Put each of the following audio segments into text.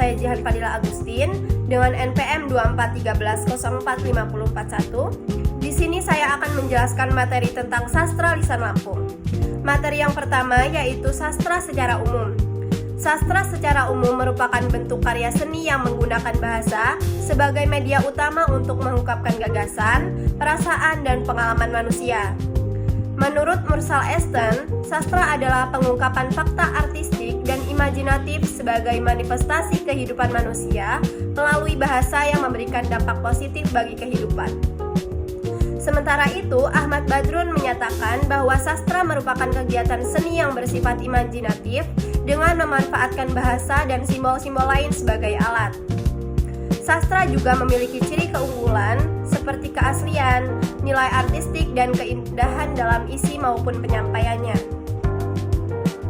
saya Jihan Fadila Agustin dengan NPM 2413045041. Di sini saya akan menjelaskan materi tentang sastra lisan Lampung. Materi yang pertama yaitu sastra secara umum. Sastra secara umum merupakan bentuk karya seni yang menggunakan bahasa sebagai media utama untuk mengungkapkan gagasan, perasaan, dan pengalaman manusia. Menurut Mursal Esten, sastra adalah pengungkapan fakta artistik dan imajinatif sebagai manifestasi kehidupan manusia melalui bahasa yang memberikan dampak positif bagi kehidupan. Sementara itu, Ahmad Badrun menyatakan bahwa sastra merupakan kegiatan seni yang bersifat imajinatif dengan memanfaatkan bahasa dan simbol-simbol lain sebagai alat. Sastra juga memiliki ciri keunggulan seperti keaslian, nilai artistik, dan keindahan dalam isi maupun penyampaiannya.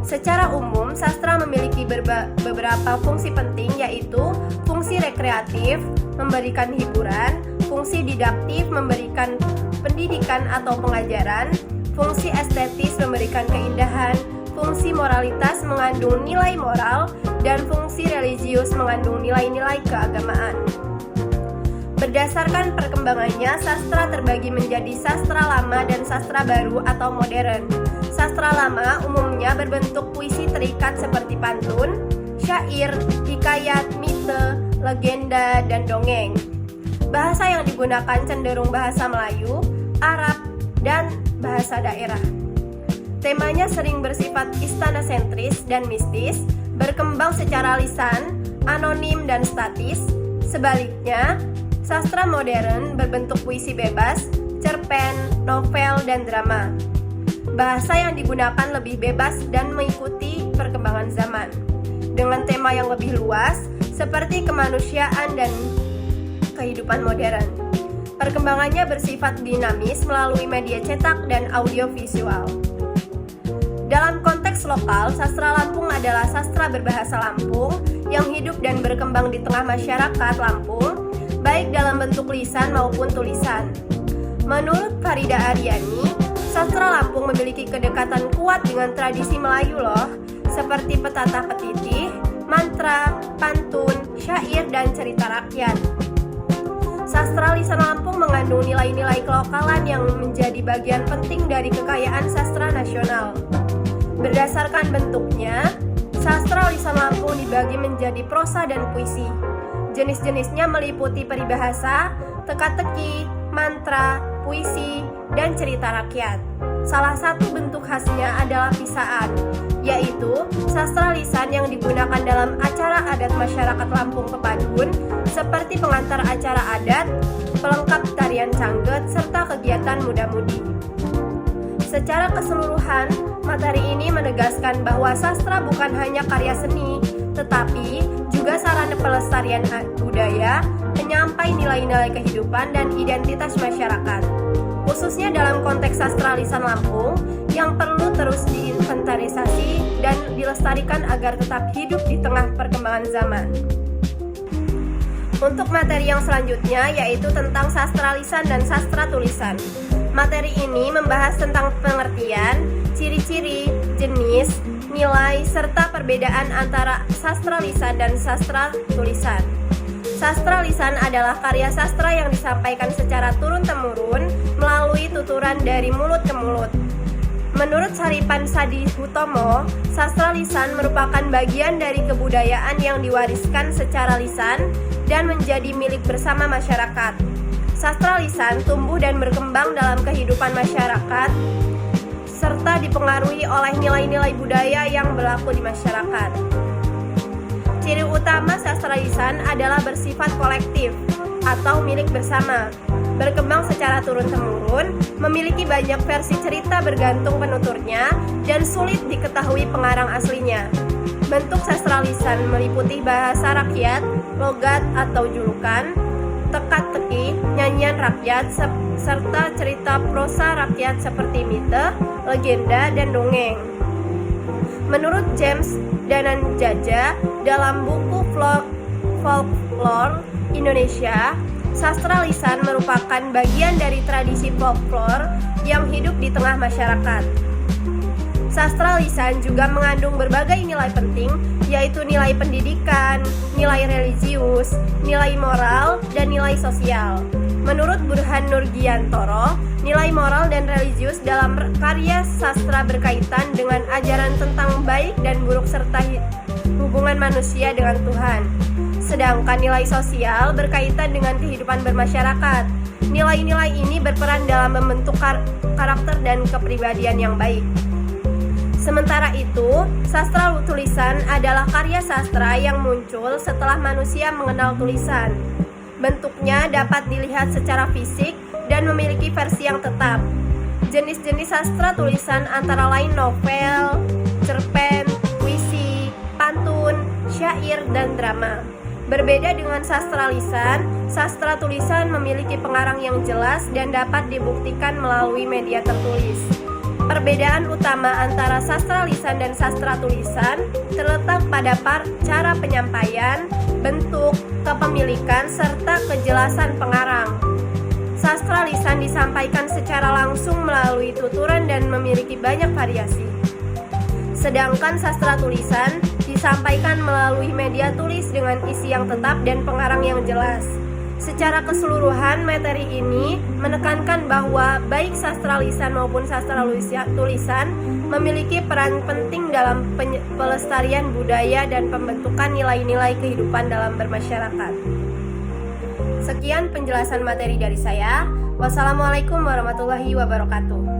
Secara umum, sastra memiliki beberapa fungsi penting, yaitu fungsi rekreatif, memberikan hiburan, fungsi didaktif, memberikan pendidikan atau pengajaran, fungsi estetis, memberikan keindahan, fungsi moralitas, mengandung nilai moral, dan fungsi religius, mengandung nilai-nilai keagamaan. Berdasarkan perkembangannya, sastra terbagi menjadi sastra lama dan sastra baru atau modern. Sastra lama umumnya berbentuk puisi terikat seperti pantun, syair, hikayat, mite, legenda, dan dongeng. Bahasa yang digunakan cenderung bahasa Melayu, Arab, dan bahasa daerah. Temanya sering bersifat istana sentris dan mistis, berkembang secara lisan, anonim, dan statis. Sebaliknya, sastra modern berbentuk puisi bebas, cerpen, novel, dan drama. Bahasa yang digunakan lebih bebas dan mengikuti perkembangan zaman, dengan tema yang lebih luas seperti kemanusiaan dan kehidupan modern. Perkembangannya bersifat dinamis melalui media cetak dan audiovisual. Dalam konteks lokal, sastra Lampung adalah sastra berbahasa Lampung yang hidup dan berkembang di tengah masyarakat Lampung, baik dalam bentuk lisan maupun tulisan. Menurut Farida Aryani, sastra Lampung memiliki kedekatan kuat dengan tradisi Melayu loh, seperti petatah petitih, mantra, pantun, syair, dan cerita rakyat. Sastra lisan Lampung mengandung nilai-nilai kelokalan yang menjadi bagian penting dari kekayaan sastra nasional. Berdasarkan bentuknya, sastra lisan Lampung dibagi menjadi prosa dan puisi. Jenis-jenisnya meliputi peribahasa, teka-teki, mantra, puisi, dan cerita rakyat. Salah satu bentuk khasnya adalah pisaan, yaitu sastra lisan yang digunakan dalam acara adat masyarakat Lampung Pepadun seperti pengantar acara adat, pelengkap tarian cangget, serta kegiatan muda-mudi. Secara keseluruhan, materi ini menegaskan bahwa sastra bukan hanya karya seni, tetapi juga sarana pelestarian budaya, penyampai nilai-nilai kehidupan dan identitas masyarakat, khususnya dalam konteks sastra lisan Lampung yang perlu terus diinventarisasi dan dilestarikan agar tetap hidup di tengah perkembangan zaman. Untuk materi yang selanjutnya yaitu tentang sastra lisan dan sastra tulisan. Materi ini membahas tentang pengertian, ciri-ciri, jenis, nilai, serta perbedaan antara sastra lisan dan sastra tulisan. Sastra lisan adalah karya sastra yang disampaikan secara turun-temurun melalui tuturan dari mulut ke mulut. Menurut Saripan Sadi Hutomo, sastra lisan merupakan bagian dari kebudayaan yang diwariskan secara lisan dan menjadi milik bersama masyarakat. Sastra lisan tumbuh dan berkembang dalam kehidupan masyarakat serta dipengaruhi oleh nilai-nilai budaya yang berlaku di masyarakat. Ciri utama sastra lisan adalah bersifat kolektif atau milik bersama, berkembang secara turun-temurun, memiliki banyak versi cerita bergantung penuturnya, dan sulit diketahui pengarang aslinya. Bentuk sastra lisan meliputi bahasa rakyat, logat atau julukan, teka-teki, nyanyian rakyat, serta cerita prosa rakyat seperti mite, legenda, dan dongeng. Menurut James Dananjaja dalam buku Folklore Indonesia, sastra lisan merupakan bagian dari tradisi folklore yang hidup di tengah masyarakat. Sastra lisan juga mengandung berbagai nilai penting, yaitu nilai pendidikan, nilai religius, nilai moral, dan nilai sosial. Menurut Burhan Nurgiantoro, nilai moral dan religius dalam karya sastra berkaitan dengan ajaran tentang baik dan buruk serta hubungan manusia dengan Tuhan. Sedangkan nilai sosial berkaitan dengan kehidupan bermasyarakat. Nilai-nilai ini berperan dalam membentuk karakter dan kepribadian yang baik. Sementara itu, sastra tulisan adalah karya sastra yang muncul setelah manusia mengenal tulisan. Bentuknya dapat dilihat secara fisik dan memiliki versi yang tetap. Jenis-jenis sastra tulisan antara lain novel, cerpen, puisi, pantun, syair, dan drama. Berbeda dengan sastra lisan, sastra tulisan memiliki pengarang yang jelas dan dapat dibuktikan melalui media tertulis. Perbedaan utama antara sastra lisan dan sastra tulisan terletak pada cara penyampaian, bentuk, kepemilikan, serta kejelasan pengarang. Sastra lisan disampaikan secara langsung melalui tuturan dan memiliki banyak variasi. Sedangkan sastra tulisan disampaikan melalui media tulis dengan isi yang tetap dan pengarang yang jelas. Secara keseluruhan, materi ini menekankan bahwa baik sastra lisan maupun sastra tulisan memiliki peran penting dalam pelestarian budaya dan pembentukan nilai-nilai kehidupan dalam bermasyarakat. Sekian penjelasan materi dari saya. Wassalamualaikum warahmatullahi wabarakatuh.